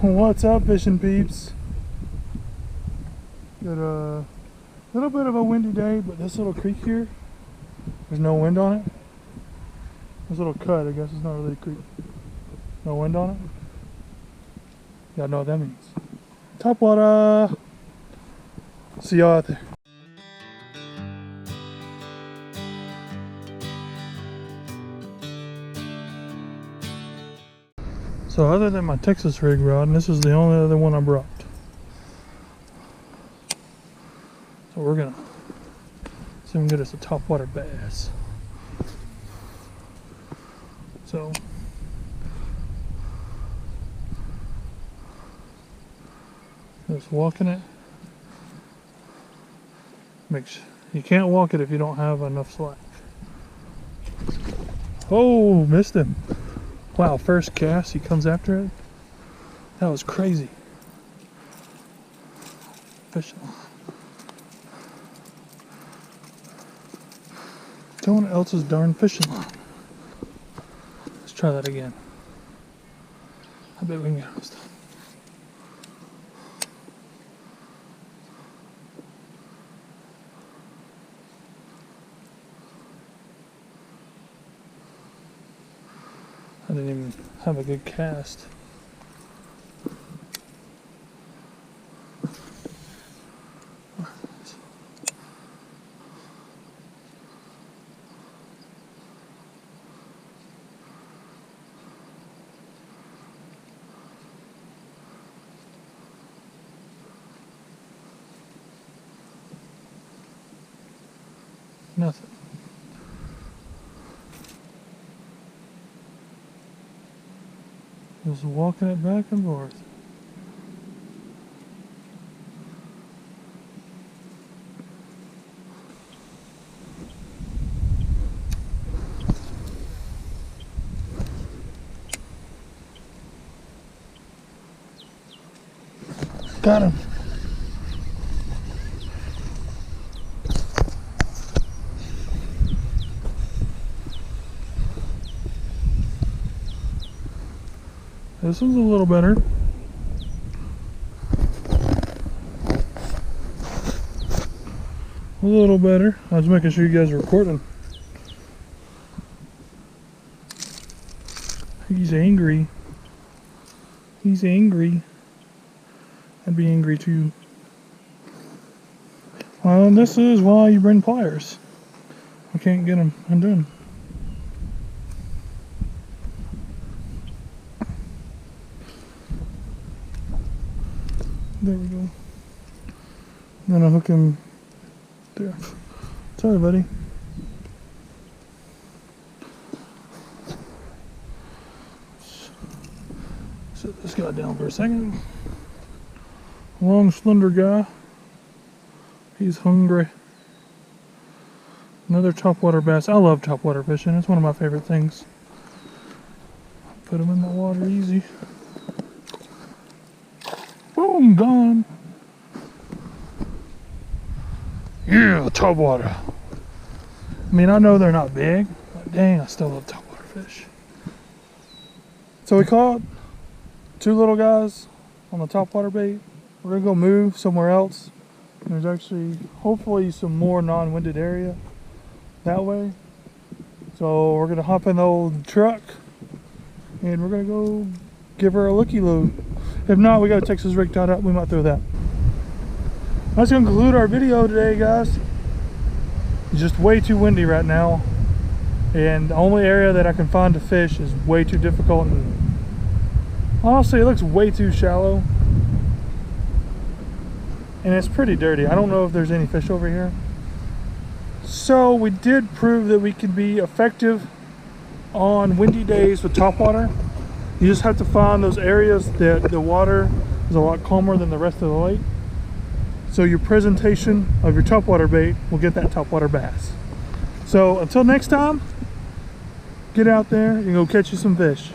What's up, fishing peeps? Got a little bit of a windy day, but this little creek here, there's no wind on it. This little cut, I guess it's not really a creek. No wind on it. Y'all know what that means. Topwater! See y'all out there. So other than my Texas rig rod, and this is the only other one I brought. So we're gonna see if we can get us a topwater bass. So just walking it. Make sure you can't walk it if you don't have enough slack. Oh, missed him. Wow, first cast, he comes after it. That was crazy. Fishing. Someone else's darn fishing line. Let's try that again. I bet we can get it this time. I didn't even have a good cast. Nothing. Just walking it back and forth. Got him. This one's a little better. A little better. I was making sure you guys are recording. He's angry. He's angry. I'd be angry too. Well, this is why you bring pliers. I can't get them undone. There we go. Then I'll hook him there. Sorry, buddy. Set this guy down for a second. Long, slender guy. He's hungry. Another topwater bass. I love topwater fishing. It's one of my favorite things. Put him in the water easy. Boom, gone. Yeah, topwater. I mean, I know they're not big, but dang, I still love topwater fish. So we caught two little guys on the topwater bait. We're gonna go move somewhere else. There's actually, hopefully, some more non-winded area that way. So we're gonna hop in the old truck and we're gonna go give her a looky loo. If not, we got a Texas rig tied up. We might throw that. That's gonna conclude our video today, guys. It's just way too windy right now, and the only area that I can find to fish is way too difficult, and honestly, it looks way too shallow, and it's pretty dirty. I don't know if there's any fish over here. So we did prove that we can be effective on windy days with topwater. You just have to find those areas that the water is a lot calmer than the rest of the lake. So your presentation of your topwater bait will get that topwater bass. So until next time, get out there and go catch you some fish.